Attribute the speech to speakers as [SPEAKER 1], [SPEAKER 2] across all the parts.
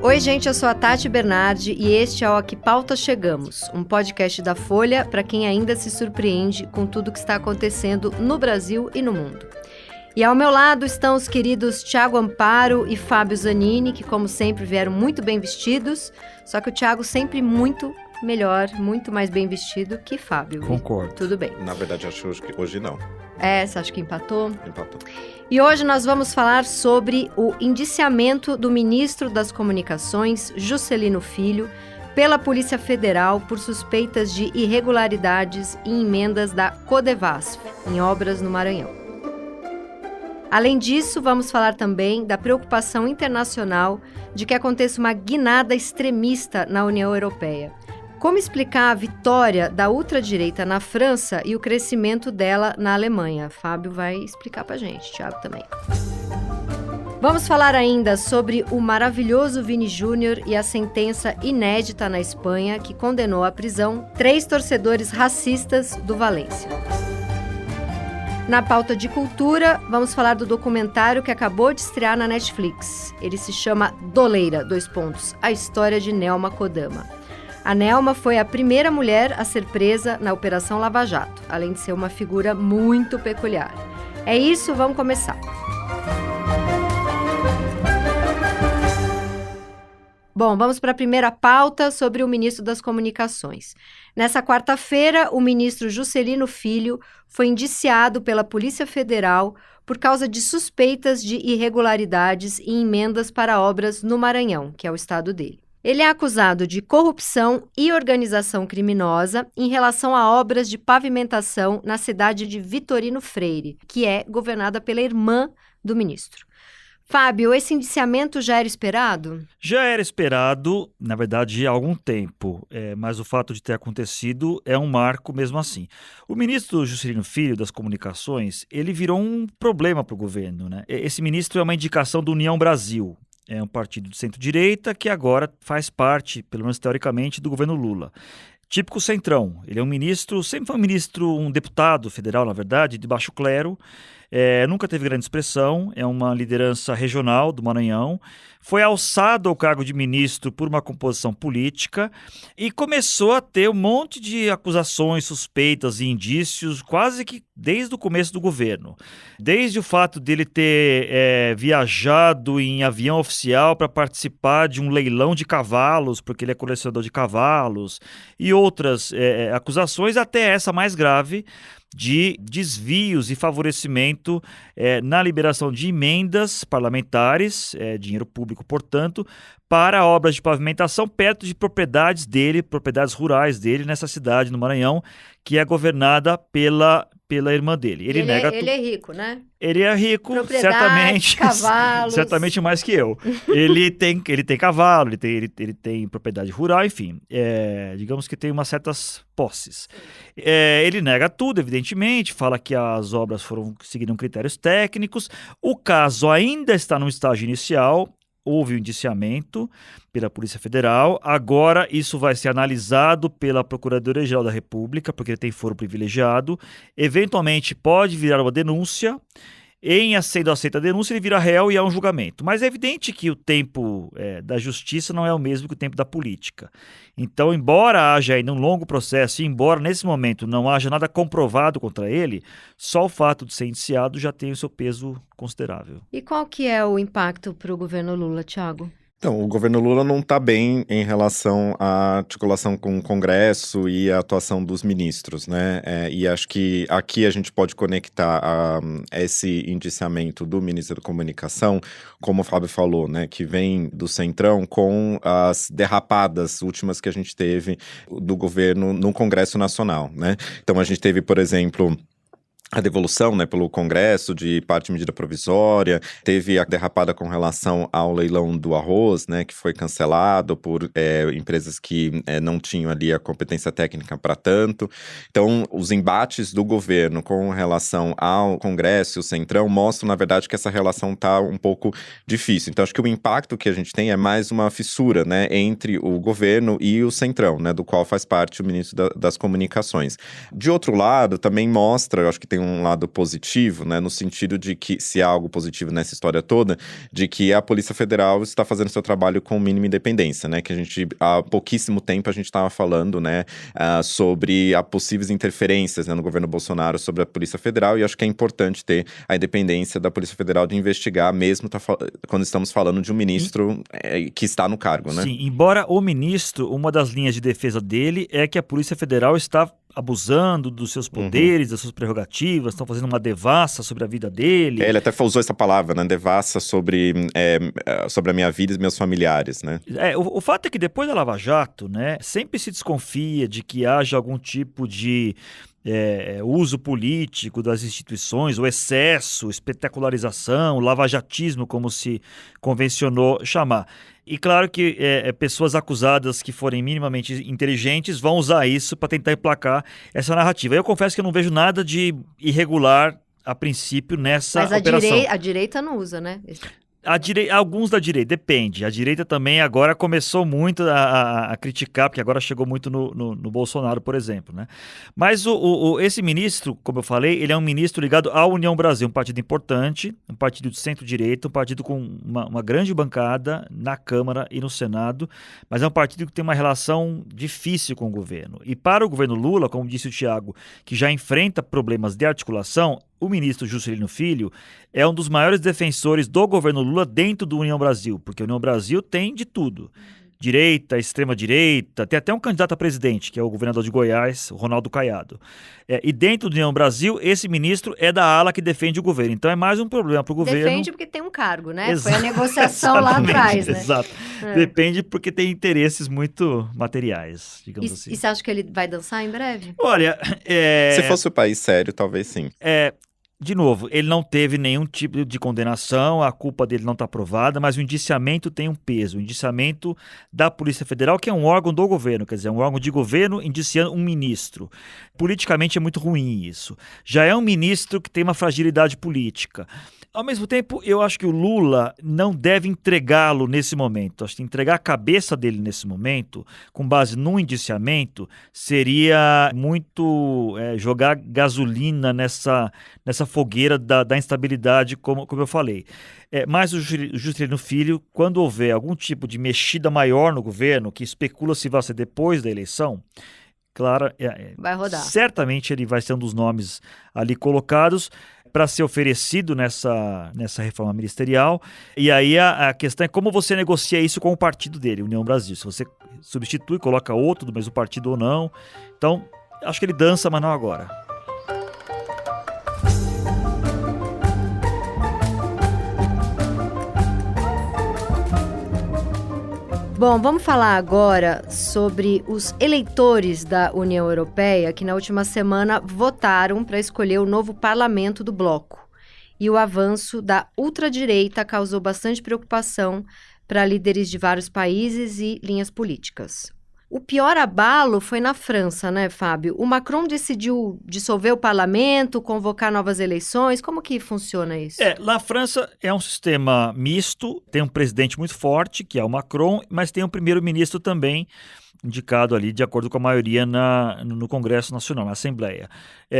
[SPEAKER 1] Oi, gente, eu sou a Tati Bernardi e este é o A Que Pauta Chegamos, um podcast da Folha para quem ainda se surpreende com tudo que está acontecendo no Brasil e no mundo. E ao meu lado estão os queridos Thiago Amparo e Fábio Zanini, que como sempre vieram muito bem vestidos, só que o Thiago sempre muito melhor, muito mais bem vestido que Fábio.
[SPEAKER 2] Concordo.
[SPEAKER 1] Tudo bem.
[SPEAKER 3] Na verdade, acho que hoje não.
[SPEAKER 1] Você acha que empatou?
[SPEAKER 3] Empatou.
[SPEAKER 1] E hoje nós vamos falar sobre o indiciamento do ministro das Comunicações, Juscelino Filho, pela Polícia Federal por suspeitas de irregularidades em emendas da Codevasf, em obras no Maranhão. Além disso, vamos falar também da preocupação internacional de que aconteça uma guinada extremista na União Europeia. Como explicar a vitória da ultradireita na França e o crescimento dela na Alemanha? Fábio vai explicar pra gente, Thiago também. Vamos falar ainda sobre o maravilhoso Vini Júnior e a sentença inédita na Espanha que condenou à prisão 3 torcedores racistas do Valência. Na pauta de cultura, vamos falar do documentário que acabou de estrear na Netflix. Ele se chama Doleira, a história de Nelma Kodama. A Nelma foi a primeira mulher a ser presa na Operação Lava Jato, além de ser uma figura muito peculiar. É isso, vamos começar. Bom, vamos para a primeira pauta sobre o ministro das Comunicações. Nessa quarta-feira, o ministro Juscelino Filho foi indiciado pela Polícia Federal por causa de suspeitas de irregularidades em emendas para obras no Maranhão, que é o estado dele. Ele é acusado de corrupção e organização criminosa em relação a obras de pavimentação na cidade de Vitorino Freire, que é governada pela irmã do ministro. Fábio, esse indiciamento já era esperado?
[SPEAKER 2] Já era esperado, na verdade, há algum tempo, mas o fato de ter acontecido é um marco mesmo assim. O ministro Juscelino Filho, das Comunicações, ele virou um problema para o governo, né? Esse ministro é uma indicação do União Brasil. É um partido de centro-direita que agora faz parte, pelo menos teoricamente, do governo Lula. Típico centrão. Ele é um ministro, sempre foi um deputado federal, na verdade, de baixo clero. Nunca teve grande expressão, é uma liderança regional do Maranhão. Foi alçado ao cargo de ministro por uma composição política e começou a ter um monte de acusações, suspeitas e indícios quase que desde o começo do governo. Desde o fato dele ter viajado em avião oficial para participar de um leilão de cavalos, porque ele é colecionador de cavalos, e outras acusações, até essa mais grave, de desvios e favorecimento na liberação de emendas parlamentares, dinheiro público, portanto, para obras de pavimentação perto de propriedades dele, propriedades rurais dele, nessa cidade, no Maranhão, que é governada pela irmã dele. Ele é
[SPEAKER 1] rico, né?
[SPEAKER 2] Ele é rico, certamente.
[SPEAKER 1] Cavalos.
[SPEAKER 2] Certamente mais que eu. Ele tem cavalo, ele tem propriedade rural, enfim. Digamos que tem umas certas posses. Ele nega tudo, evidentemente, fala que as obras seguiram critérios técnicos. O caso ainda está no estágio inicial. Houve um indiciamento pela Polícia Federal. Agora isso vai ser analisado pela Procuradoria-Geral da República, porque ele tem foro privilegiado. Eventualmente pode virar uma denúncia. Sendo aceita a denúncia, ele vira réu e há um julgamento. Mas é evidente que o tempo da justiça não é o mesmo que o tempo da política. Então, embora haja ainda um longo processo e embora nesse momento não haja nada comprovado contra ele, só o fato de ser indiciado já tem o seu peso considerável.
[SPEAKER 1] E qual que é o impacto para o governo Lula, Thiago?
[SPEAKER 3] Então, o governo Lula não está bem em relação à articulação com o Congresso e a atuação dos ministros, né? E acho que aqui a gente pode conectar esse indiciamento do ministro da Comunicação, como o Fábio falou, né? Que vem do Centrão com as derrapadas últimas que a gente teve do governo no Congresso Nacional, né? Então, a gente teve, por exemplo, a devolução, né, pelo Congresso de parte de medida provisória, teve a derrapada com relação ao leilão do arroz, né, que foi cancelado por empresas que não tinham ali a competência técnica para tanto. Então, os embates do governo com relação ao Congresso e o Centrão mostram, na verdade, que essa relação está um pouco difícil. Então, acho que o impacto que a gente tem é mais uma fissura, né, entre o governo e o Centrão, né, do qual faz parte o ministro das Comunicações. De outro lado, também mostra, eu acho que tem tem um lado positivo, né, no sentido de que, se há algo positivo nessa história toda, de que a Polícia Federal está fazendo seu trabalho com mínima independência, né, que a gente, há pouquíssimo tempo a gente estava falando, né, sobre possíveis interferências, né, no governo Bolsonaro sobre a Polícia Federal, e acho que é importante ter a independência da Polícia Federal de investigar, mesmo quando estamos falando de um ministro que está no cargo, né?
[SPEAKER 2] Sim, embora o ministro, uma das linhas de defesa dele é que a Polícia Federal está abusando dos seus poderes, das suas prerrogativas, estão fazendo uma devassa sobre a vida dele.
[SPEAKER 3] Ele até usou essa palavra, né? Devassa sobre a minha vida e meus familiares, né?
[SPEAKER 2] O fato é que depois da Lava Jato, né, sempre se desconfia de que haja algum tipo de uso político das instituições, o excesso, espetacularização, lavajatismo, como se convencionou chamar. E claro que pessoas acusadas que forem minimamente inteligentes vão usar isso para tentar emplacar essa narrativa. Eu confesso que eu não vejo nada de irregular a princípio nessa operação.
[SPEAKER 1] Mas a direita não usa, né?
[SPEAKER 2] Alguns da direita, depende. A direita também agora começou muito a criticar, porque agora chegou muito no Bolsonaro, por exemplo, né? Mas esse ministro, como eu falei, ele é um ministro ligado à União Brasil, um partido importante, um partido de centro-direita, um partido com uma grande bancada na Câmara e no Senado, mas é um partido que tem uma relação difícil com o governo. E para o governo Lula, como disse o Thiago, que já enfrenta problemas de articulação, o ministro Juscelino Filho é um dos maiores defensores do governo Lula dentro do União Brasil, porque a União Brasil tem de tudo. Direita, extrema-direita, tem até um candidato a presidente, que é o governador de Goiás, o Ronaldo Caiado. E dentro do União Brasil, esse ministro é da ala que defende o governo. Então é mais um problema para o governo.
[SPEAKER 1] Defende porque tem um cargo, né? Foi a negociação lá atrás, né?
[SPEAKER 2] Exato. Depende porque tem interesses muito materiais, digamos assim.
[SPEAKER 1] E você acha que ele vai dançar em breve?
[SPEAKER 2] Olha,
[SPEAKER 3] se fosse o país sério, talvez sim.
[SPEAKER 2] De novo, ele não teve nenhum tipo de condenação, a culpa dele não está provada, mas o indiciamento tem um peso. O indiciamento da Polícia Federal, que é um órgão do governo, quer dizer, um órgão de governo indiciando um ministro. Politicamente é muito ruim isso. Já é um ministro que tem uma fragilidade política. Ao mesmo tempo, eu acho que o Lula não deve entregá-lo nesse momento. Acho que entregar a cabeça dele nesse momento, com base num indiciamento, seria muito jogar gasolina nessa fogueira da instabilidade, como eu falei. Mas o Juscelino Filho, quando houver algum tipo de mexida maior no governo, que especula se vai ser depois da eleição, claro,
[SPEAKER 1] vai rodar.
[SPEAKER 2] Certamente ele vai ser um dos nomes ali colocados para ser oferecido nessa reforma ministerial. E aí a questão é como você negocia isso com o partido dele, União Brasil. Se você substitui, coloca outro do mesmo partido ou não. Então, acho que ele dança, mas não agora.
[SPEAKER 1] Bom, vamos falar agora sobre os eleitores da União Europeia que na última semana votaram para escolher o novo parlamento do bloco. E o avanço da ultradireita causou bastante preocupação para líderes de vários países e linhas políticas. O pior abalo foi na França, né, Fábio? O Macron decidiu dissolver o parlamento, convocar novas eleições. Como que funciona isso?
[SPEAKER 2] Na França é um sistema misto, tem um presidente muito forte, que é o Macron, mas tem um primeiro-ministro também, indicado ali de acordo com a maioria no Congresso Nacional, na Assembleia.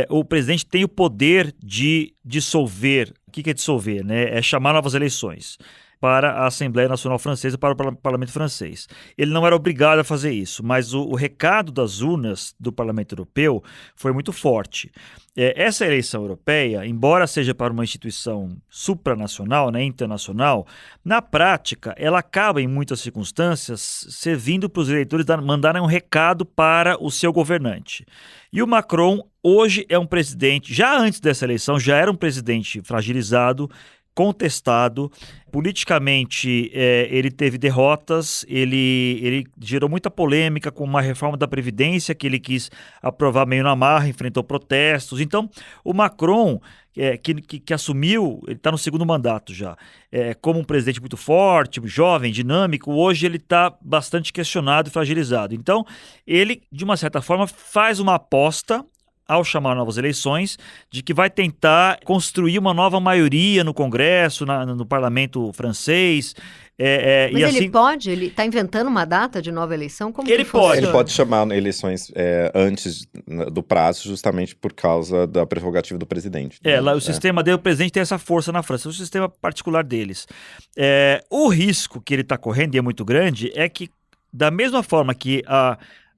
[SPEAKER 2] O presidente tem o poder de dissolver. O que é dissolver? Né? É chamar novas eleições para a Assembleia Nacional Francesa, para o Parlamento francês. Ele não era obrigado a fazer isso, mas o recado das urnas do Parlamento Europeu foi muito forte. Essa eleição europeia, embora seja para uma instituição supranacional, né, internacional, na prática, ela acaba, em muitas circunstâncias, servindo para os eleitores mandarem um recado para o seu governante. E o Macron, hoje, é um presidente, já antes dessa eleição, já era um presidente fragilizado, contestado. Politicamente, ele teve derrotas, ele gerou muita polêmica com uma reforma da Previdência que ele quis aprovar meio na marra, enfrentou protestos. Então, o Macron, que assumiu, ele está no segundo mandato já, como um presidente muito forte, jovem, dinâmico, hoje ele está bastante questionado e fragilizado. Então, ele, de uma certa forma, faz uma aposta ao chamar novas eleições, de que vai tentar construir uma nova maioria no Congresso, no parlamento francês.
[SPEAKER 1] Mas
[SPEAKER 2] e
[SPEAKER 1] ele
[SPEAKER 2] assim,
[SPEAKER 1] pode? Ele está inventando uma data de nova eleição? Como
[SPEAKER 2] Ele
[SPEAKER 1] que
[SPEAKER 2] pode.
[SPEAKER 1] funciona?
[SPEAKER 3] Ele pode chamar eleições antes do prazo, justamente por causa da prerrogativa do presidente.
[SPEAKER 2] Lá o sistema dele, o presidente tem essa força na França, o sistema particular deles. O risco que ele está correndo, e é muito grande, é que, da mesma forma que a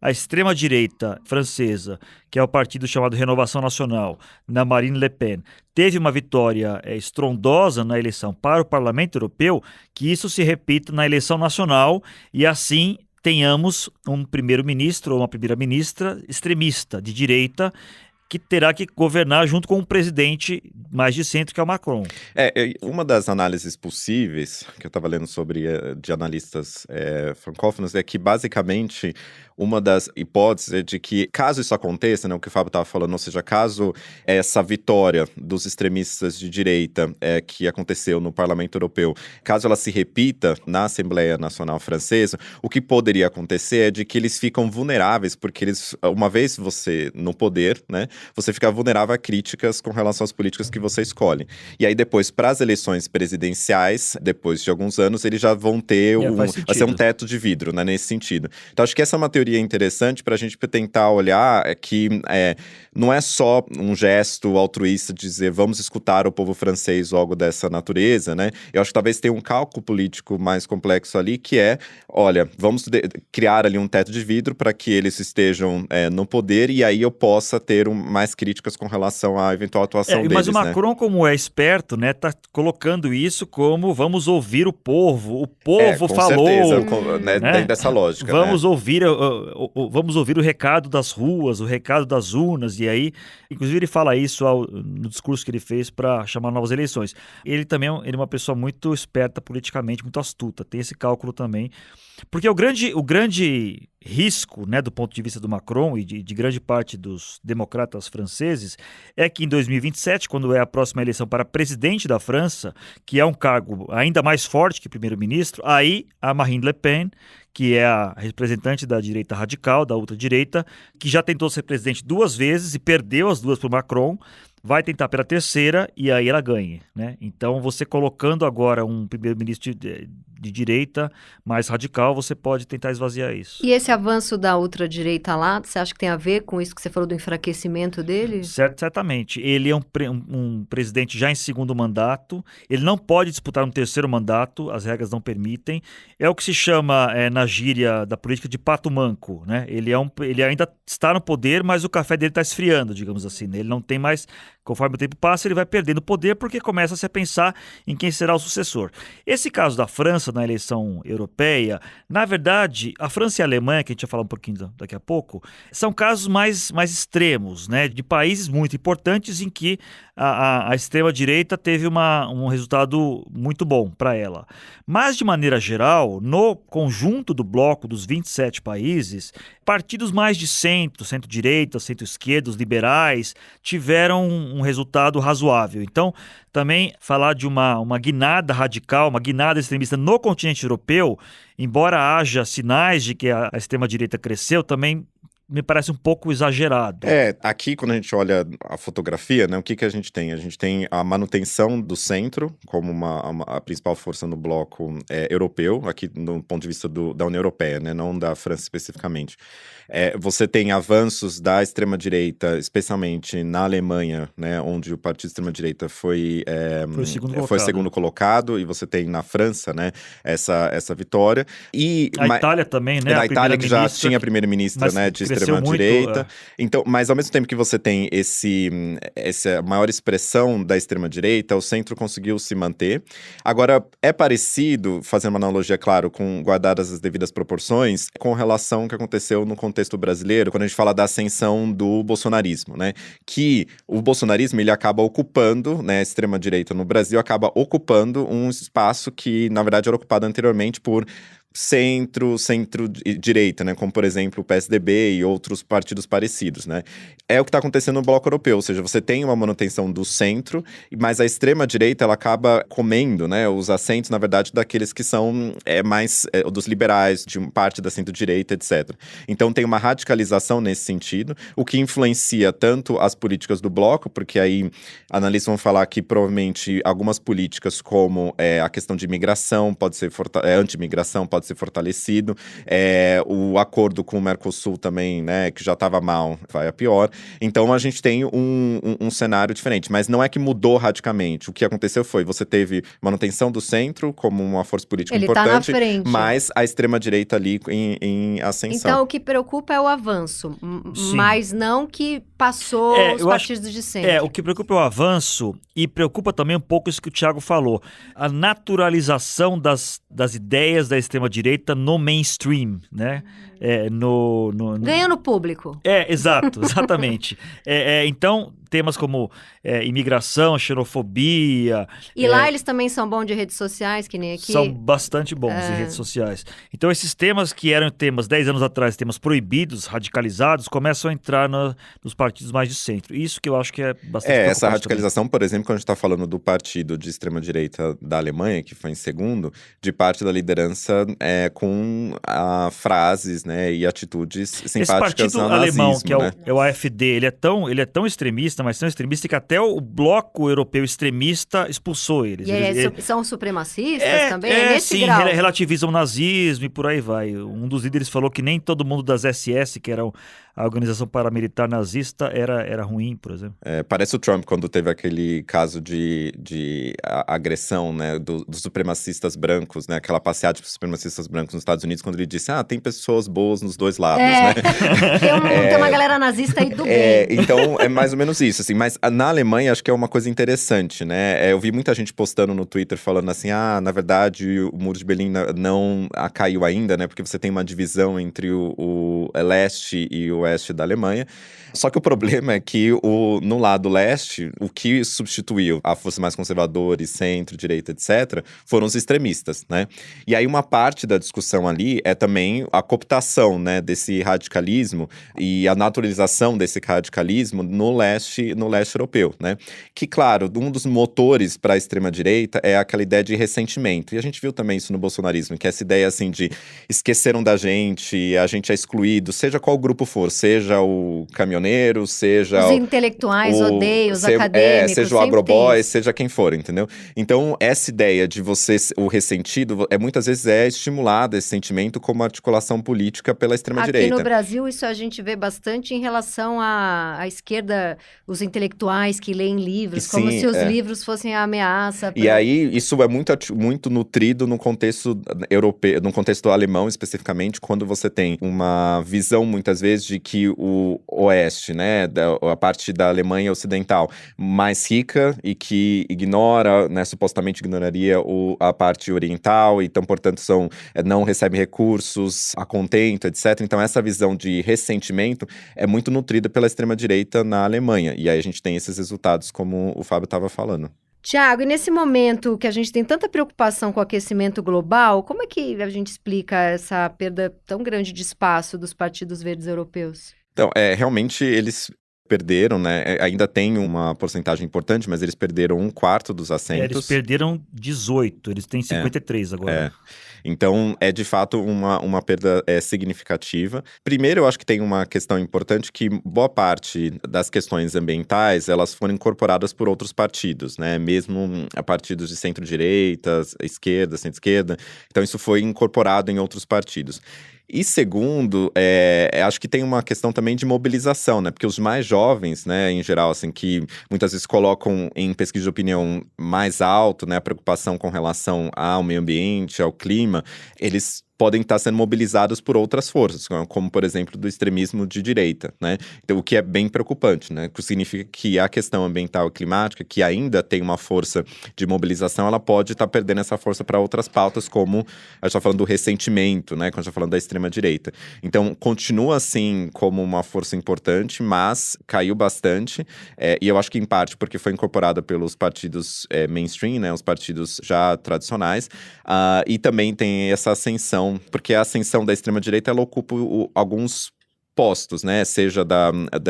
[SPEAKER 2] extrema-direita francesa, que é o partido chamado Renovação Nacional, na Marine Le Pen, teve uma vitória estrondosa na eleição para o Parlamento Europeu, que isso se repita na eleição nacional e assim tenhamos um primeiro-ministro ou uma primeira-ministra extremista, de direita, que terá que governar junto com um presidente mais de centro, que é o Macron.
[SPEAKER 3] Uma das análises possíveis, que eu estava lendo sobre de analistas francófonos, é que basicamente uma das hipóteses é de que, caso isso aconteça, né, o que o Fábio estava falando, ou seja, caso essa vitória dos extremistas de direita que aconteceu no Parlamento Europeu, caso ela se repita na Assembleia Nacional Francesa, o que poderia acontecer é de que eles ficam vulneráveis, porque eles, uma vez você no poder, né, você fica vulnerável a críticas com relação às políticas que você escolhe. E aí depois, para as eleições presidenciais, depois de alguns anos, eles já vão ter vai ser um teto de vidro, né, nesse sentido. Então acho que essa é uma teoria interessante para a gente tentar olhar que não é só um gesto altruísta de dizer vamos escutar o povo francês ou algo dessa natureza, né? Eu acho que talvez tenha um cálculo político mais complexo ali, que olha, vamos criar ali um teto de vidro para que eles estejam no poder e aí eu possa ter mais críticas com relação à eventual atuação deles,
[SPEAKER 2] mas o Macron, né, como é esperto, né, tá colocando isso como vamos ouvir o povo falou.
[SPEAKER 3] Com certeza, né, dentro dessa lógica.
[SPEAKER 2] Vamos ouvir o recado das ruas, o recado das urnas, e aí, inclusive ele fala isso no discurso que ele fez para chamar novas eleições. Ele também é uma pessoa muito esperta politicamente, muito astuta, tem esse cálculo também. Porque o grande risco, né, do ponto de vista do Macron e de grande parte dos democratas franceses, é que em 2027, quando é a próxima eleição para presidente da França, que é um cargo ainda mais forte que primeiro-ministro, aí a Marine Le Pen, que é a representante da direita radical, da ultradireita, que já tentou ser presidente 2 vezes e perdeu as 2 para o Macron, vai tentar pela terceira e aí ela ganha, né? Então, você colocando agora um primeiro-ministro de direita mais radical, você pode tentar esvaziar isso.
[SPEAKER 1] E esse avanço da ultradireita lá, você acha que tem a ver com isso que você falou do enfraquecimento dele?
[SPEAKER 2] Certamente. Ele é um presidente já em segundo mandato, ele não pode disputar um terceiro mandato, as regras não permitem. É o que se chama, na gíria da política, de pato manco, né? Ele ainda está no poder, mas o café dele está esfriando, digamos assim, né? Ele não tem mais... Conforme o tempo passa, ele vai perdendo poder porque começa-se a pensar em quem será o sucessor. Esse caso da França na eleição europeia, na verdade, a França e a Alemanha, que a gente vai falar um pouquinho daqui a pouco, são casos mais extremos, né, de países muito importantes em que a extrema-direita teve um resultado muito bom para ela. Mas, de maneira geral, no conjunto do bloco dos 27 países, partidos mais de centro-direita, centro-esquerda, os liberais, tiveram um resultado razoável. Então, também falar de uma guinada radical, uma guinada extremista no continente europeu, embora haja sinais de que a extrema-direita cresceu, também me parece um pouco exagerado.
[SPEAKER 3] Aqui quando a gente olha a fotografia, né, o que a gente tem? A gente tem a manutenção do centro como a principal força no bloco europeu, aqui do ponto de vista da União Europeia, né, não da França especificamente. Você tem avanços da extrema-direita, especialmente na Alemanha, né, onde o partido de extrema-direita foi segundo colocado, e você tem na França, né, essa vitória. E
[SPEAKER 2] a Itália também, né?
[SPEAKER 3] Na Itália, que já tinha a primeira-ministra, né, de extrema-direita. Então, mas ao mesmo tempo que você tem essa maior expressão da extrema-direita, o centro conseguiu se manter. Agora, é parecido, fazendo uma analogia, claro, guardadas as devidas proporções, com relação ao que aconteceu no contexto brasileiro, quando a gente fala da ascensão do bolsonarismo, né? Que o bolsonarismo, ele acaba ocupando, né, a extrema-direita no Brasil acaba ocupando um espaço que, na verdade, era ocupado anteriormente por centro-direita, né? Como, por exemplo, o PSDB e outros partidos parecidos, né? É o que está acontecendo no bloco europeu, ou seja, você tem uma manutenção do centro, mas a extrema-direita, ela acaba comendo, né, os assentos, na verdade, daqueles que são mais dos liberais, de parte da centro-direita, etc. Então, tem uma radicalização nesse sentido, o que influencia tanto as políticas do bloco, porque aí analistas vão falar que, provavelmente, algumas políticas, como a questão de imigração, pode ser anti-imigração, pode ser fortalecido, o acordo com o Mercosul também, né, que já estava mal, vai a pior. Então a gente tem um cenário diferente, mas não é que mudou radicalmente. O que aconteceu foi, você teve manutenção do centro como uma força política importante,
[SPEAKER 1] tá na frente,
[SPEAKER 3] mas a extrema-direita ali em ascensão.
[SPEAKER 1] Então o que preocupa é o avanço, mas não que passou os partidos de centro.
[SPEAKER 2] O que preocupa é o avanço e preocupa também um pouco isso que o Thiago falou, a naturalização das ideias da extrema-direita no mainstream, né?
[SPEAKER 1] Ganhando público.
[SPEAKER 2] Exatamente. Então, temas como imigração, xenofobia...
[SPEAKER 1] E lá eles também são bons de redes sociais, que nem aqui?
[SPEAKER 2] São bastante bons em redes sociais. Então, esses temas que eram temas 10 anos atrás, temas proibidos, radicalizados, começam a entrar nos partidos mais de centro. Isso que eu acho que é bastante preocupante
[SPEAKER 3] essa radicalização,
[SPEAKER 2] também.
[SPEAKER 3] por exemplo, quando a gente está falando do partido de extrema-direita da Alemanha, que foi em segundo, de parte da liderança com frases, né, e atitudes simpáticas ao nazismo. Esse partido alemão,
[SPEAKER 2] que é o AfD, ele é tão extremista, mas tão extremista que até o bloco europeu extremista expulsou eles.
[SPEAKER 1] E são supremacistas também? Nesse
[SPEAKER 2] sim,
[SPEAKER 1] grau?
[SPEAKER 2] Relativizam o nazismo e por aí vai. Um dos líderes falou que nem todo mundo das SS, que era a organização paramilitar nazista, era ruim, por exemplo.
[SPEAKER 3] Parece o Trump quando teve aquele caso de agressão, né, dos supremacistas brancos, né, aquela passeada de supremacistas brancos nos Estados Unidos, quando ele disse, tem pessoas boas nos dois lados, né?
[SPEAKER 1] Tem uma galera nazista aí do bem.
[SPEAKER 3] Então, é mais ou menos isso, assim. Mas na Alemanha, acho que é uma coisa interessante, né? Eu vi muita gente postando no Twitter falando assim, na verdade, o Muro de Berlim não caiu ainda, né? Porque você tem uma divisão entre o leste e o oeste da Alemanha. Só que o problema é que no lado leste, o que substituiu a força mais conservadora, centro, direita, etc., foram os extremistas, né? E aí uma parte da discussão ali é também a cooptação, né, desse radicalismo e a naturalização desse radicalismo no leste europeu, né? Que, claro, um dos motores para a extrema-direita é aquela ideia de ressentimento. E a gente viu também isso no bolsonarismo, que é essa ideia, assim, de esqueceram da gente, a gente é excluído, seja qual grupo for, seja o caminhoneiro, seja...
[SPEAKER 1] Os intelectuais odeiam, os acadêmicos,
[SPEAKER 3] seja o agroboy, seja quem for, entendeu? Então, essa ideia de o ressentido, muitas vezes estimulada esse sentimento como articulação política pela extrema-direita.
[SPEAKER 1] Aqui no Brasil, isso a gente vê bastante em relação à esquerda, os intelectuais que leem livros, como se os livros fossem a ameaça.
[SPEAKER 3] E aí, isso é muito nutrido no contexto europeu, no contexto alemão especificamente, quando você tem uma visão, muitas vezes, de que o oeste, né, a parte da Alemanha ocidental, mais rica e que ignora, né, supostamente ignoraria a parte oriental, então, portanto, não recebe recursos a contento, etc. Então, essa visão de ressentimento é muito nutrida pela extrema-direita na Alemanha. E aí a gente tem esses resultados, como o Fábio estava falando.
[SPEAKER 1] Tiago, e nesse momento que a gente tem tanta preocupação com o aquecimento global, como é que a gente explica essa perda tão grande de espaço dos partidos verdes europeus?
[SPEAKER 3] Então, realmente eles perderam, né? Ainda tem uma porcentagem importante, mas eles perderam 1/4 dos assentos.
[SPEAKER 2] Eles perderam 18, eles têm 53 agora.
[SPEAKER 3] Então, é de fato uma perda significativa. Primeiro, eu acho que tem uma questão importante que boa parte das questões ambientais, elas foram incorporadas por outros partidos, né? Mesmo a partidos de centro-direita, esquerda, centro-esquerda. Então, isso foi incorporado em outros partidos. E segundo, acho que tem uma questão também de mobilização, né? Porque os mais jovens, né, em geral, assim, que muitas vezes colocam em pesquisa de opinião mais alto, né, a preocupação com relação ao meio ambiente, ao clima, eles podem estar sendo mobilizados por outras forças, como, por exemplo, do extremismo de direita, né? Então, o que é bem preocupante, né? O que significa que a questão ambiental e climática, que ainda tem uma força de mobilização, ela pode estar perdendo essa força para outras pautas, como a gente está falando do ressentimento, né? Quando a gente está falando da extrema-direita. Então, continua, assim, como uma força importante, mas caiu bastante, e eu acho que, em parte, porque foi incorporada pelos partidos mainstream, né? Os partidos já tradicionais, e também tem essa ascensão não, porque a ascensão da extrema-direita, ela ocupa alguns postos, né? Seja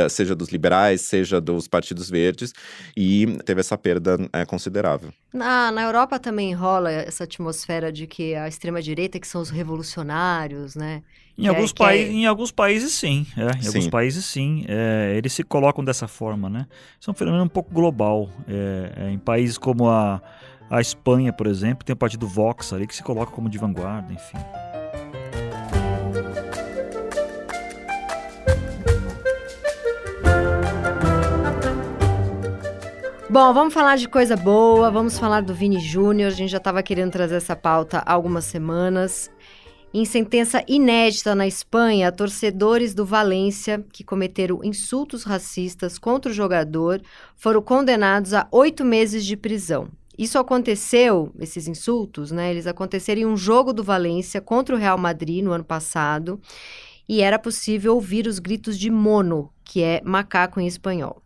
[SPEAKER 3] seja dos liberais, seja dos partidos verdes, e teve essa perda considerável.
[SPEAKER 1] Na Europa também rola essa atmosfera de que a extrema-direita, que são os revolucionários, né?
[SPEAKER 2] Em alguns países, sim. Em alguns países, sim. Eles se colocam dessa forma, né? Isso é um fenômeno um pouco global. Em países como a Espanha, por exemplo, tem o partido Vox ali que se coloca como de vanguarda, enfim.
[SPEAKER 1] Bom, vamos falar de coisa boa, vamos falar do Vini Júnior. A gente já estava querendo trazer essa pauta há algumas semanas. Em sentença inédita na Espanha, torcedores do Valência, que cometeram insultos racistas contra o jogador, foram condenados a 8 meses de prisão. Isso aconteceu, esses insultos, né? Eles aconteceram em um jogo do Valência contra o Real Madrid no ano passado, e era possível ouvir os gritos de mono, que é macaco em espanhol.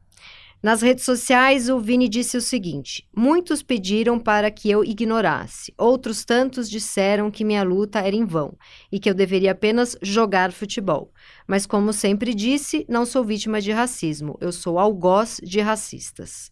[SPEAKER 1] Nas redes sociais, o Vini disse o seguinte: muitos pediram para que eu ignorasse, outros tantos disseram que minha luta era em vão e que eu deveria apenas jogar futebol. Mas como sempre disse, não sou vítima de racismo, eu sou algoz de racistas.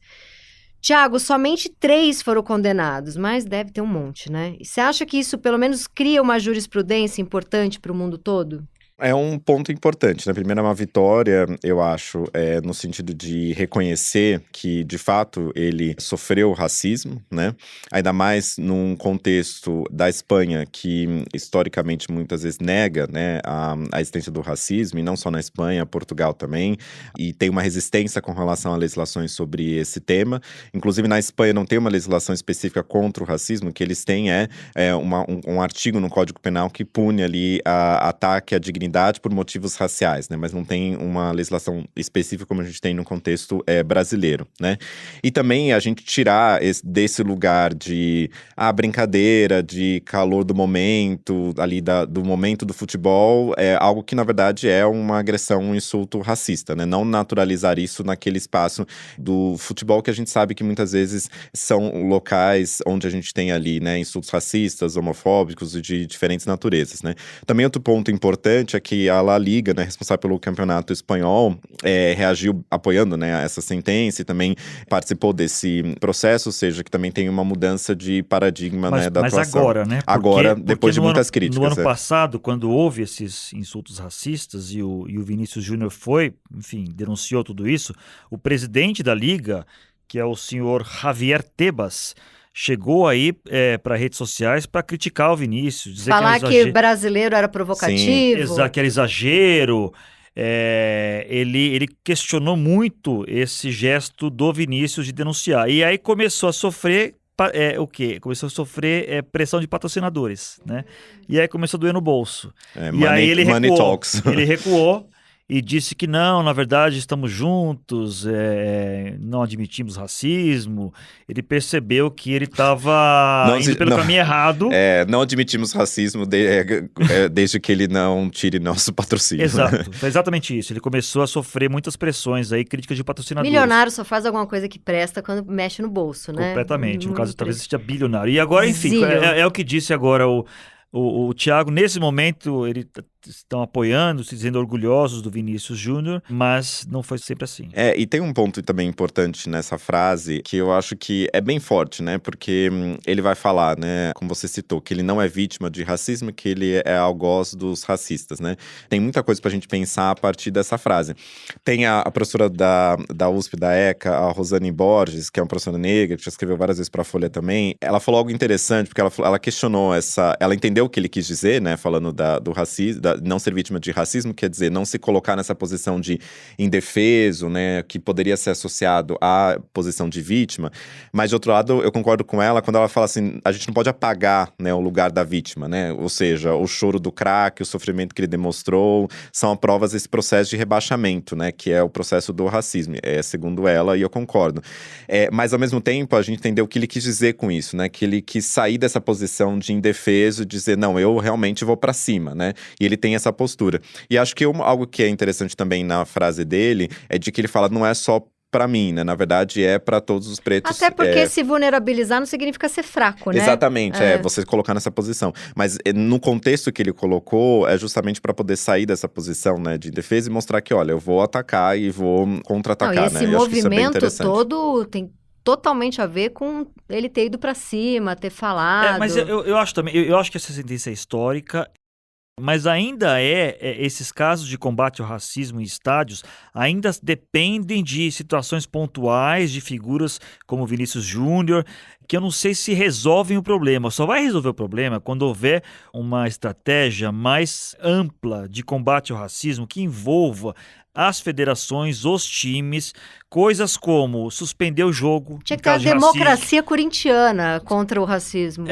[SPEAKER 1] Tiago, somente 3 foram condenados, mas deve ter um monte, né? E você acha que isso pelo menos cria uma jurisprudência importante para o mundo todo?
[SPEAKER 3] É um ponto importante, né? Primeiro é uma vitória, eu acho, no sentido de reconhecer que, de fato, ele sofreu racismo, né? Ainda mais num contexto da Espanha, que historicamente muitas vezes nega, né, a existência do racismo, e não só na Espanha, Portugal também, e tem uma resistência com relação a legislações sobre esse tema. Inclusive, na Espanha não tem uma legislação específica contra o racismo, o que eles têm um artigo no Código Penal que pune ali ataque à dignidade por motivos raciais, né? Mas não tem uma legislação específica como a gente tem no contexto brasileiro, né? E também a gente tirar desse lugar de brincadeira, de calor do momento, ali do momento do futebol, é algo que na verdade é uma agressão, um insulto racista, né? Não naturalizar isso naquele espaço do futebol que a gente sabe que muitas vezes são locais onde a gente tem ali, né, insultos racistas, homofóbicos e de diferentes naturezas, né? Também outro ponto importante é que a La Liga, né, responsável pelo campeonato espanhol, reagiu apoiando, né, essa sentença e também participou desse processo, ou seja, que também tem uma mudança de paradigma, né, da atuação.
[SPEAKER 2] Mas agora, né?
[SPEAKER 3] Agora, depois de muitas críticas.
[SPEAKER 2] No ano passado, quando houve esses insultos racistas e o Vinícius Júnior denunciou tudo isso, o presidente da Liga, que é o senhor Javier Tebas, chegou aí para redes sociais para criticar o Vinícius. Dizer
[SPEAKER 1] falar que brasileiro era provocativo.
[SPEAKER 2] Sim, que era exagero. Ele questionou muito esse gesto do Vinícius de denunciar. E aí começou a sofrer o quê? Começou a sofrer pressão de patrocinadores, né? E aí começou a doer no bolso. Aí ele recuou e disse que não, na verdade estamos juntos, não admitimos racismo. Ele percebeu que ele estava indo pelo caminho errado.
[SPEAKER 3] Não admitimos racismo desde que ele não tire nosso patrocínio.
[SPEAKER 2] Exato, foi exatamente isso. Ele começou a sofrer muitas pressões aí, críticas de patrocinadores.
[SPEAKER 1] Milionário só faz alguma coisa que presta quando mexe no bolso, né?
[SPEAKER 2] Completamente, no caso talvez seja bilionário. E agora, enfim, é o que disse agora o Thiago. Nesse momento, eles estão apoiando, se dizendo orgulhosos do Vinícius Júnior, mas não foi sempre assim.
[SPEAKER 3] E tem um ponto também importante nessa frase, que eu acho que é bem forte, né? Porque ele vai falar, né, como você citou, que ele não é vítima de racismo, que ele é algoz dos racistas, né? Tem muita coisa pra gente pensar a partir dessa frase. Tem a professora da USP, da ECA, a Rosane Borges, que é uma professora negra, que já escreveu várias vezes pra Folha também. Ela falou algo interessante, porque ela questionou ela entendeu o que ele quis dizer, né, falando do racismo, não ser vítima de racismo, quer dizer, não se colocar nessa posição de indefeso, né, que poderia ser associado à posição de vítima. Mas, de outro lado, eu concordo com ela quando ela fala assim, a gente não pode apagar, né, o lugar da vítima, né, ou seja, o choro do crack, o sofrimento que ele demonstrou, são provas desse processo de rebaixamento, né, que é o processo do racismo, segundo ela, e eu concordo. Mas, ao mesmo tempo, a gente entendeu o que ele quis dizer com isso, né, que ele quis sair dessa posição de indefeso e dizer, não, eu realmente vou pra cima, né, e ele tem essa postura. E acho que algo que é interessante também na frase dele é de que ele fala, não é só para mim, né? Na verdade, é para todos os pretos.
[SPEAKER 1] Até porque se vulnerabilizar não significa ser fraco, né?
[SPEAKER 3] Exatamente, você colocar nessa posição. Mas no contexto que ele colocou, é justamente para poder sair dessa posição, né, de defesa e mostrar que, olha, eu vou atacar e vou contra-atacar,
[SPEAKER 1] Não, e esse
[SPEAKER 3] né?
[SPEAKER 1] movimento todo tem totalmente a ver com ele ter ido para cima, ter falado.
[SPEAKER 2] Mas eu acho também, eu acho que essa sentença é histórica. Mas ainda esses casos de combate ao racismo em estádios ainda dependem de situações pontuais, de figuras como Vinícius Júnior, que eu não sei se resolvem o problema. Só vai resolver o problema quando houver uma estratégia mais ampla de combate ao racismo que envolva as federações, os times, coisas como suspender o jogo.
[SPEAKER 1] Tinha que ter a democracia corintiana contra o racismo.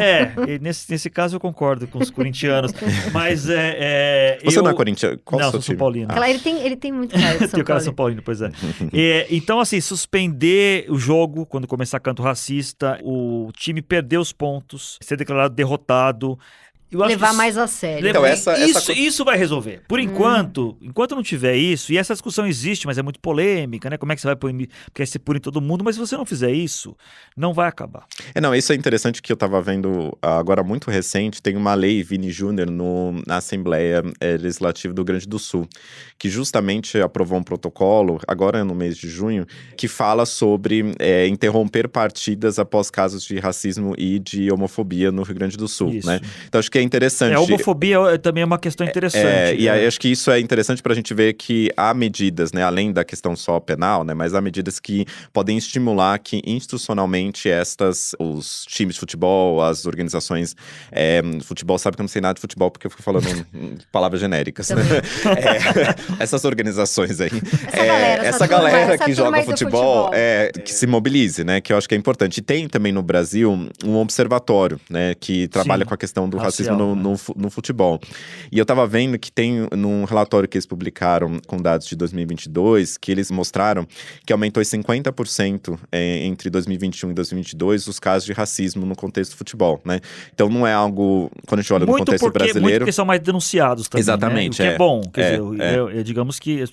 [SPEAKER 2] Nesse caso eu concordo com os corintianos. Mas
[SPEAKER 3] Você não é corintiano? Qual
[SPEAKER 2] não,
[SPEAKER 3] o seu
[SPEAKER 2] sou
[SPEAKER 3] time?
[SPEAKER 2] São Paulino.
[SPEAKER 1] Ele tem muito cara de São
[SPEAKER 2] Tem o cara
[SPEAKER 1] Paulo.
[SPEAKER 2] São Paulino, pois é. Então, assim, suspender o jogo quando começar canto racista, o time perder os pontos, ser declarado derrotado.
[SPEAKER 1] Levar mais a sério.
[SPEAKER 3] Então,
[SPEAKER 2] Isso vai resolver. Por enquanto não tiver isso, e essa discussão existe, mas é muito polêmica, né? Como é que você vai punir? Porque você pune todo mundo, mas se você não fizer isso, não vai acabar.
[SPEAKER 3] Não, isso é interessante que eu tava vendo agora muito recente, tem uma lei Vini Júnior na Assembleia Legislativa do Rio Grande do Sul, que justamente aprovou um protocolo, agora no mês de junho, que fala sobre interromper partidas após casos de racismo e de homofobia no Rio Grande do Sul, né? Então acho que é interessante.
[SPEAKER 2] A homofobia também é uma questão interessante.
[SPEAKER 3] E aí acho que isso é interessante para a gente ver que há medidas, né, além da questão só penal, né, mas há medidas que podem estimular que institucionalmente os times de futebol, as organizações de futebol, sabe que eu não sei nada de futebol porque eu fico falando palavras genéricas. Essas organizações aí. Essa galera que joga futebol, que se mobilize, né, que eu acho que é importante. E tem também no Brasil um observatório, né, que trabalha com a questão do racismo no futebol. E eu tava vendo que tem num relatório que eles publicaram com dados de 2022, que eles mostraram que aumentou em 50% entre 2021 e 2022 os casos de racismo no contexto do futebol, né? Então não é algo, quando a gente olha no contexto brasileiro...
[SPEAKER 2] Muito porque são mais denunciados também,
[SPEAKER 3] exatamente,
[SPEAKER 2] né? O que é bom, quer dizer, digamos que as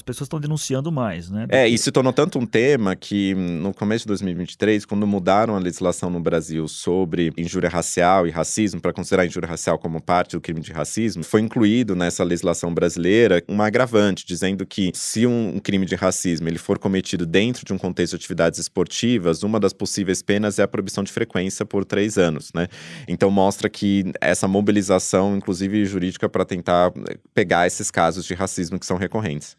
[SPEAKER 2] pessoas estão denunciando mais, né?
[SPEAKER 3] E se tornou tanto um tema que no começo de 2023, quando mudaram a legislação no Brasil sobre injúria racial e racismo, para considerar a injúria racial como parte do crime de racismo, foi incluído nessa legislação brasileira uma agravante, dizendo que se um crime de racismo ele for cometido dentro de um contexto de atividades esportivas, uma das possíveis penas é a proibição de frequência por 3 anos, né? Então mostra que essa mobilização, inclusive jurídica, para tentar pegar esses casos de racismo que são recorrentes.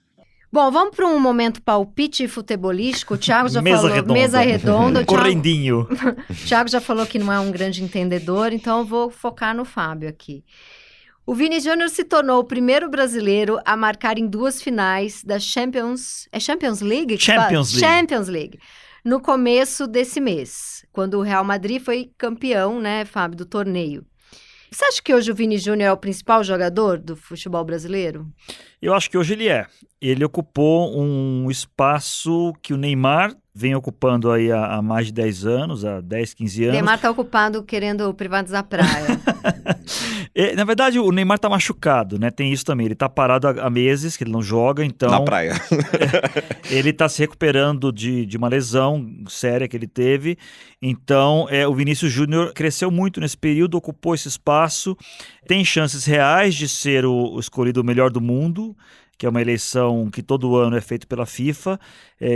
[SPEAKER 1] Bom, vamos para um momento palpite futebolístico. O Thiago já falou...
[SPEAKER 2] Redonda.
[SPEAKER 1] Mesa redonda.
[SPEAKER 2] Correndinho.
[SPEAKER 1] O Thiago já falou que não é um grande entendedor, então eu vou focar no Fábio aqui. O Vini Júnior se tornou o primeiro brasileiro a marcar em 2 finais da Champions... É Champions League? Champions League. No começo desse mês, quando o Real Madrid foi campeão, né, Fábio, do torneio. Você acha que hoje o Vini Júnior é o principal jogador do futebol brasileiro?
[SPEAKER 2] Eu acho que hoje ele é. Ele ocupou um espaço que o Neymar vem ocupando aí há mais de 10 anos, há 10, 15 anos.
[SPEAKER 1] Neymar está ocupado querendo privatizar a praia.
[SPEAKER 2] Na verdade, o Neymar tá machucado, né? Tem isso também. Ele tá parado há meses, que ele não joga, então...
[SPEAKER 3] Na praia.
[SPEAKER 2] Ele tá se recuperando de uma lesão séria que ele teve. Então, o Vinícius Júnior cresceu muito nesse período, ocupou esse espaço, tem chances reais de ser o escolhido o melhor do mundo, que é uma eleição que todo ano é feita pela FIFA,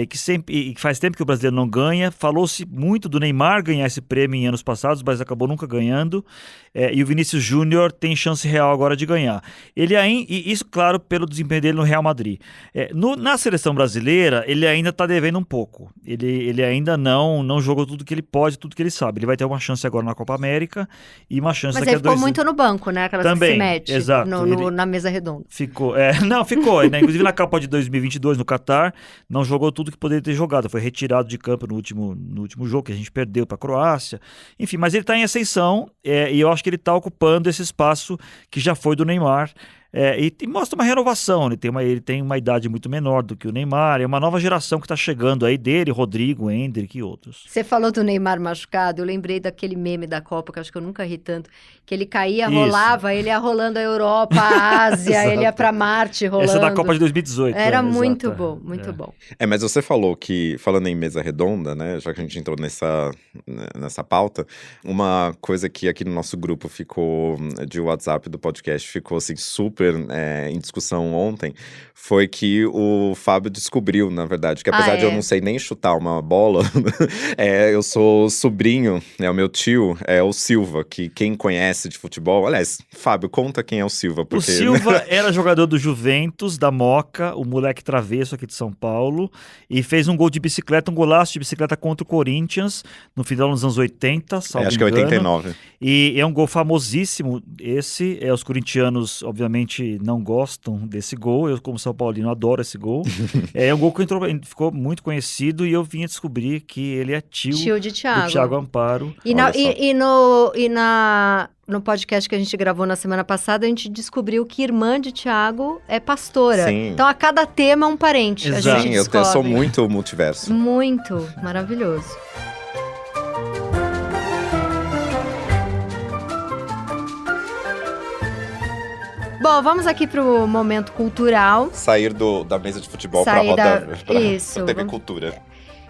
[SPEAKER 2] que faz tempo que o brasileiro não ganha. Falou-se muito do Neymar ganhar esse prêmio em anos passados, mas acabou nunca ganhando. E o Vinícius Júnior tem chance real agora de ganhar. E isso, claro, pelo desempenho dele no Real Madrid. Na seleção brasileira, ele ainda está devendo um pouco. Ele ainda não jogou tudo que ele pode, tudo que ele sabe. Ele vai ter uma chance agora na Copa América e uma chance
[SPEAKER 1] daqui a 2 anos. Mas ele ficou muito no banco, né? Aquelas
[SPEAKER 2] também,
[SPEAKER 1] que se mete
[SPEAKER 2] exato,
[SPEAKER 1] na mesa redonda.
[SPEAKER 2] Ficou. Ficou. Né? Inclusive na Copa de 2022 no Catar, não jogou tudo que poderia ter jogado. Foi retirado de campo no último jogo, que a gente perdeu para a Croácia. Enfim, mas ele está em ascensão e eu acho que ele está ocupando esse espaço que já foi do Neymar. E mostra uma renovação. Ele tem uma idade muito menor do que o Neymar. É uma nova geração que está chegando aí dele, Rodrigo, Endrick e outros.
[SPEAKER 1] Você falou do Neymar machucado, eu lembrei daquele meme da Copa, que eu acho que eu nunca ri tanto, que ele caía, rolava, ele ia rolando a Europa, a Ásia, ele ia pra Marte rolando.
[SPEAKER 2] Essa é da Copa de 2018.
[SPEAKER 1] Era muito bom, muito bom.
[SPEAKER 3] Mas você falou que, falando em mesa redonda, né, já que a gente entrou nessa pauta, uma coisa que aqui no nosso grupo ficou, de WhatsApp do podcast, ficou assim super em discussão ontem, foi que o Fábio descobriu, na verdade, que apesar de eu não sei nem chutar uma bola, eu sou sobrinho, o meu tio é o Silva, que quem conhece de futebol, aliás, Fábio, conta quem é o Silva. Porque...
[SPEAKER 2] O Silva era jogador do Juventus, da Moca, o moleque travesso aqui de São Paulo, e fez um gol de bicicleta, um golaço de bicicleta contra o Corinthians, no final dos anos 80, salvo
[SPEAKER 3] acho que é 89.
[SPEAKER 2] E é um gol famosíssimo esse, os corintianos, obviamente, não gostam desse gol, eu como São Paulino adoro esse gol. É um gol que ficou muito conhecido e eu vim a descobrir que ele é tio
[SPEAKER 1] de Thiago.
[SPEAKER 2] Do Thiago Amparo.
[SPEAKER 1] No podcast que a gente gravou na semana passada, a gente descobriu que irmã de Thiago é pastora.
[SPEAKER 3] Sim.
[SPEAKER 1] Então, a cada tema é um parente.
[SPEAKER 2] Exato.
[SPEAKER 1] A gente
[SPEAKER 3] Sim, eu sou muito multiverso.
[SPEAKER 1] Muito, maravilhoso. Bom, vamos aqui pro momento cultural.
[SPEAKER 3] Sair da mesa de futebol para
[SPEAKER 1] Isso.
[SPEAKER 3] TV Cultura.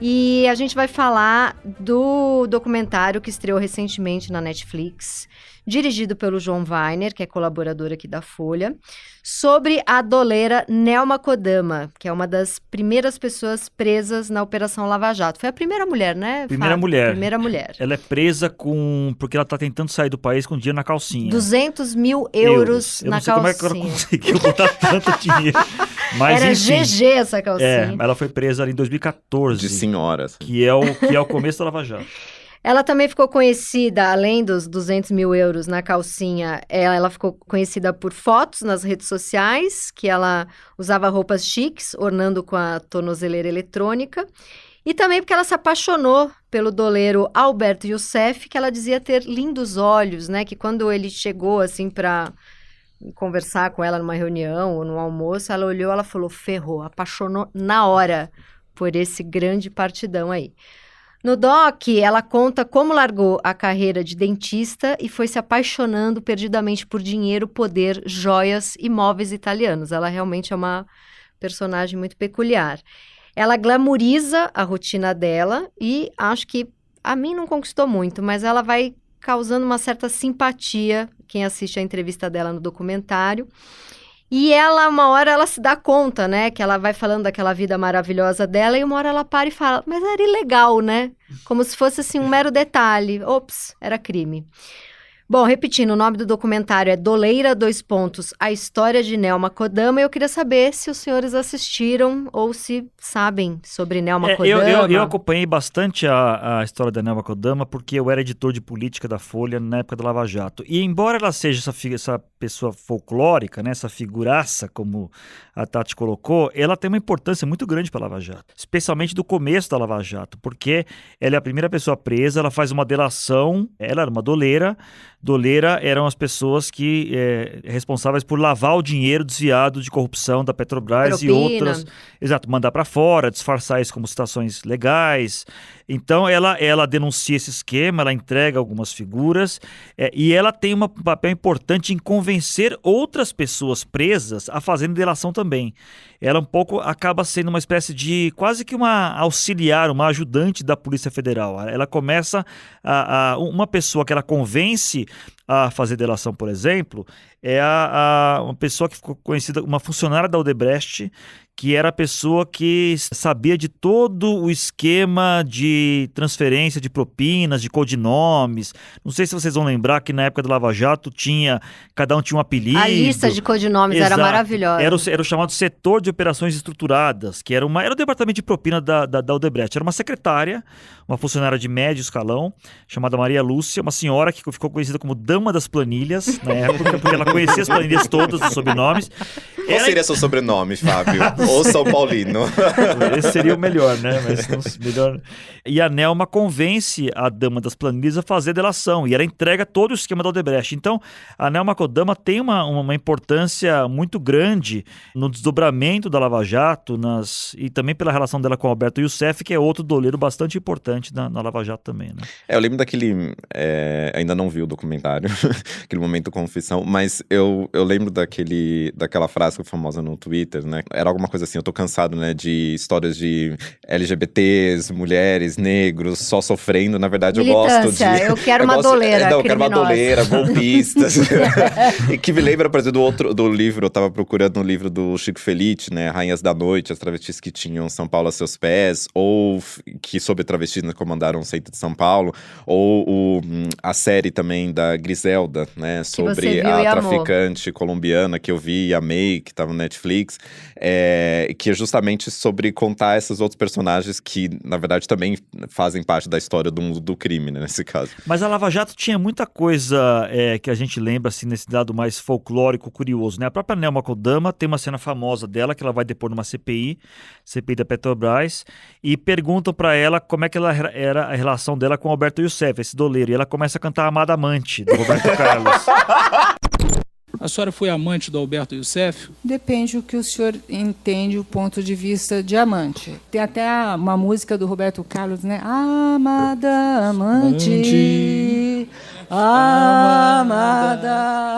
[SPEAKER 1] E a gente vai falar do documentário que estreou recentemente na Netflix, dirigido pelo João Weiner, que é colaborador aqui da Folha, sobre a doleira Nelma Kodama, que é uma das primeiras pessoas presas na Operação Lava Jato. Foi a primeira mulher, né?
[SPEAKER 2] Primeira mulher.
[SPEAKER 1] Primeira mulher.
[SPEAKER 2] Ela é presa porque ela tá tentando sair do país com dinheiro na calcinha.
[SPEAKER 1] 200 mil euros na calcinha. Eu não sei como é que ela
[SPEAKER 2] conseguiu botar tanto dinheiro. Mas,
[SPEAKER 1] era
[SPEAKER 2] enfim,
[SPEAKER 1] GG essa calcinha.
[SPEAKER 2] Ela foi presa ali em 2014.
[SPEAKER 3] De senhora. Assim.
[SPEAKER 2] Que é o começo da Lava Jato.
[SPEAKER 1] Ela também ficou conhecida, além dos 200 mil euros na calcinha, ela ficou conhecida por fotos nas redes sociais, que ela usava roupas chiques, ornando com a tornozeleira eletrônica. E também porque ela se apaixonou pelo doleiro Alberto Youssef, que ela dizia ter lindos olhos, né? Que quando ele chegou, assim, para conversar com ela numa reunião ou num almoço, ela olhou, ela falou, ferrou, apaixonou na hora por esse grande partidão aí. No doc, ela conta como largou a carreira de dentista e foi se apaixonando perdidamente por dinheiro, poder, joias e móveis italianos. Ela realmente é uma personagem muito peculiar. Ela glamoriza a rotina dela e acho que a mim não conquistou muito, mas ela vai causando uma certa simpatia, quem assiste a entrevista dela no documentário. E ela, uma hora, ela se dá conta, né? Que ela vai falando daquela vida maravilhosa dela e uma hora ela para e fala, mas era ilegal, né? Como se fosse, assim, um mero detalhe. Ops, era crime. Bom, repetindo, o nome do documentário é Doleira, a história de Nelma Kodama. E eu queria saber se os senhores assistiram ou se sabem sobre Nelma Kodama.
[SPEAKER 2] Eu acompanhei bastante a história da Nelma Kodama porque eu era editor de política da Folha na época da Lava Jato. E embora ela seja essa pessoa folclórica, né, essa figuraça, como a Tati colocou, ela tem uma importância muito grande para a Lava Jato. Especialmente do começo da Lava Jato, porque ela é a primeira pessoa presa, ela faz uma delação, ela era uma doleira. Doleira eram as pessoas que responsáveis por lavar o dinheiro desviado de corrupção da Petrobras e outras. Exato, mandar para fora, disfarçar isso como citações legais. Então ela denuncia esse esquema, ela entrega algumas figuras e ela tem um papel importante em convencer outras pessoas presas a fazerem delação também. Ela um pouco acaba sendo uma espécie de quase que uma auxiliar, uma ajudante da Polícia Federal. Ela começa uma pessoa que ela convence a fazer delação, por exemplo, é uma pessoa que ficou conhecida, uma funcionária da Odebrecht, que era a pessoa que sabia de todo o esquema de transferência de propinas, de codinomes. Não sei se vocês vão lembrar que na época do Lava Jato cada um tinha um apelido.
[SPEAKER 1] A lista de codinomes era maravilhosa.
[SPEAKER 2] Era o chamado setor de operações estruturadas, que era o departamento de propina da Odebrecht. Era uma secretária, uma funcionária de médio escalão, chamada Maria Lúcia, uma senhora que ficou conhecida como Dama das Planilhas, na época, porque ela conhecia as planilhas todas, os sobrenomes.
[SPEAKER 3] Qual seria seu sobrenome, Fábio? Ou São Paulino?
[SPEAKER 2] Esse seria o melhor, né? Mas não, melhor. E a Nelma convence a dama das planilhas a fazer a delação. E ela entrega todo o esquema da Odebrecht. Então, a Nelma Kodama tem uma importância muito grande no desdobramento da Lava Jato e também pela relação dela com o Alberto Youssef, que é outro doleiro bastante importante na Lava Jato também, né?
[SPEAKER 3] Eu lembro daquele... ainda não vi o documentário, aquele momento confissão, mas eu lembro daquela frase famosa no Twitter, né? Era alguma coisa assim, eu tô cansado, né, de histórias de LGBTs, mulheres, negros, só sofrendo. Na verdade, eu gosto de...
[SPEAKER 1] Eu quero uma doleira
[SPEAKER 3] eu quero uma doleira, golpistas. E que me lembra, por exemplo, do livro, eu tava procurando um livro do Chico Felitti, né? Rainhas da Noite, as travestis que tinham São Paulo a seus pés, ou que sobre travestis comandaram o centro de São Paulo, ou a série também da Griselda, né? Sobre a traficante colombiana que eu vi e amei, que tava no Netflix, que é justamente sobre contar esses outros personagens que, na verdade, também fazem parte da história do crime, né, nesse caso.
[SPEAKER 2] Mas a Lava Jato tinha muita coisa que a gente lembra, assim, nesse dado mais folclórico, curioso, né? A própria Nelma Kodama tem uma cena famosa dela, que ela vai depor numa CPI da Petrobras, e perguntam pra ela como é que era a relação dela com o Alberto Youssef, esse doleiro, e ela começa a cantar Amada Amante, do Roberto Carlos.
[SPEAKER 4] A senhora foi amante do Alberto Youssef?
[SPEAKER 5] Depende do que o senhor entende o ponto de vista de amante. Tem até uma música do Roberto Carlos, né? Amada amante, amada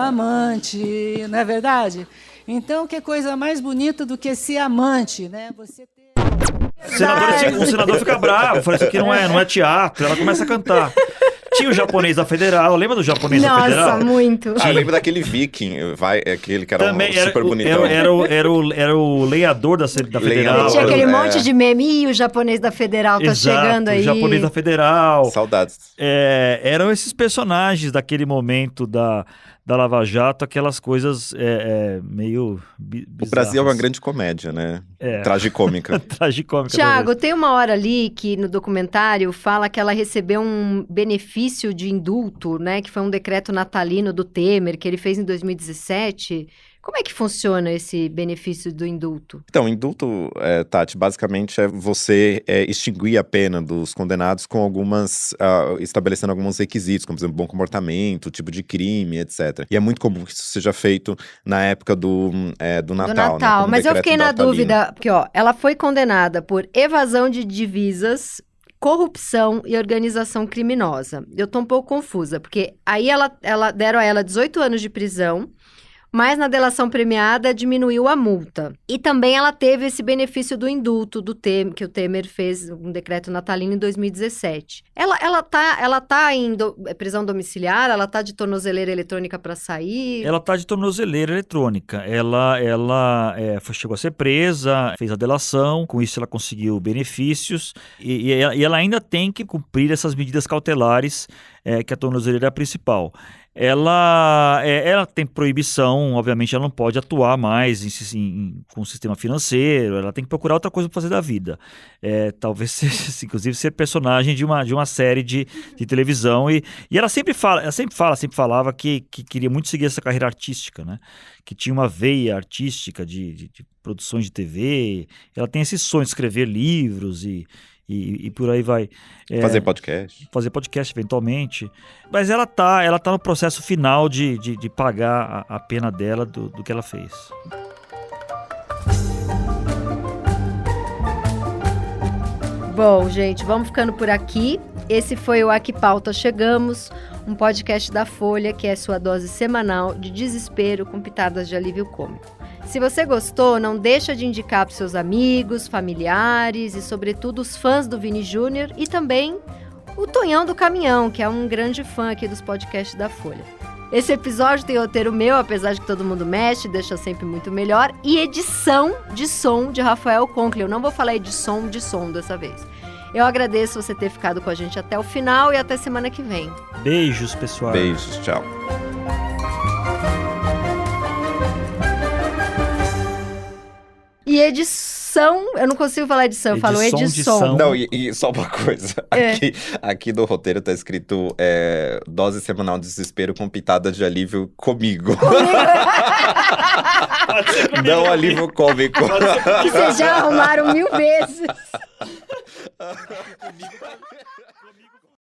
[SPEAKER 5] amante, não é verdade? Então, que coisa mais bonita do que ser amante, né? Você ter...
[SPEAKER 2] O senador fica bravo, fala, isso aqui não é teatro, ela começa a cantar. Tinha o japonês da Federal, lembra do japonês da Federal?
[SPEAKER 1] Nossa, muito.
[SPEAKER 3] Eu lembro daquele viking, aquele que era
[SPEAKER 2] também
[SPEAKER 3] super bonitão.
[SPEAKER 2] Era o lenhador da Federal.
[SPEAKER 1] Tinha aquele monte de meme, e o japonês da Federal tá chegando aí.
[SPEAKER 2] O japonês da Federal.
[SPEAKER 3] Saudades.
[SPEAKER 2] Eram esses personagens daquele momento da Lava Jato, aquelas coisas meio bizarras.
[SPEAKER 3] O Brasil é uma grande comédia, né? Tragicômica.
[SPEAKER 2] Tragicômica.
[SPEAKER 1] Tiago, tem uma hora ali que no documentário fala que ela recebeu um benefício de indulto, né? Que foi um decreto natalino do Temer, que ele fez em 2017. Como é que funciona esse benefício do indulto?
[SPEAKER 3] Então, indulto, Tati, basicamente é você extinguir a pena dos condenados com estabelecendo alguns requisitos, como, por exemplo, bom comportamento, tipo de crime, etc. E é muito comum que isso seja feito na época do Natal.
[SPEAKER 1] Do Natal,
[SPEAKER 3] né,
[SPEAKER 1] mas eu fiquei na dúvida, porque, ela foi condenada por evasão de divisas, corrupção e organização criminosa. Eu tô um pouco confusa, porque aí deram a ela 18 anos de prisão, mas na delação premiada diminuiu a multa. E também ela teve esse benefício do indulto que o Temer fez um decreto natalino em 2017. Ela tá em prisão domiciliar? Ela tá de tornozeleira eletrônica para sair?
[SPEAKER 2] Ela tá de tornozeleira eletrônica. Ela chegou a ser presa, fez a delação, com isso ela conseguiu benefícios e ela ainda tem que cumprir essas medidas cautelares, que a tornozeleira é a principal. Ela tem proibição, obviamente ela não pode atuar mais com o sistema financeiro, ela tem que procurar outra coisa para fazer da vida. Talvez seja, inclusive, ser personagem de uma série de televisão. E ela sempre falava que queria muito seguir essa carreira artística, né? Que tinha uma veia artística de produções de TV. Ela tem esse sonho de escrever livros e por aí vai.
[SPEAKER 3] Fazer podcast.
[SPEAKER 2] Fazer podcast, eventualmente. Mas ela tá no processo final de pagar a pena dela do que ela fez.
[SPEAKER 1] Bom, gente, vamos ficando por aqui. Esse foi o A Que Pauta Chegamos, um podcast da Folha que é sua dose semanal de desespero com pitadas de alívio cômico. Se você gostou, não deixa de indicar para seus amigos, familiares e, sobretudo, os fãs do Vini Júnior e também o Tonhão do Caminhão, que é um grande fã aqui dos podcasts da Folha. Esse episódio tem roteiro meu, apesar de que todo mundo mexe, deixa sempre muito melhor, e edição de som de Rafael Conkle. Eu não vou falar de som dessa vez. Eu agradeço você ter ficado com a gente até o final e até semana que vem.
[SPEAKER 2] Beijos, pessoal.
[SPEAKER 3] Beijos, tchau.
[SPEAKER 1] E edição edição, eu não consigo falar edição, eu falo
[SPEAKER 2] Edição de
[SPEAKER 1] edição.
[SPEAKER 2] som.
[SPEAKER 3] Não, e só uma coisa.
[SPEAKER 1] É.
[SPEAKER 3] Aqui no roteiro tá escrito dose semanal de desespero com pitada de alívio comigo.
[SPEAKER 2] Pode ser comigo.
[SPEAKER 3] Não alívio cômico.
[SPEAKER 1] Que vocês já arrumaram 1000 vezes.
[SPEAKER 3] Comigo.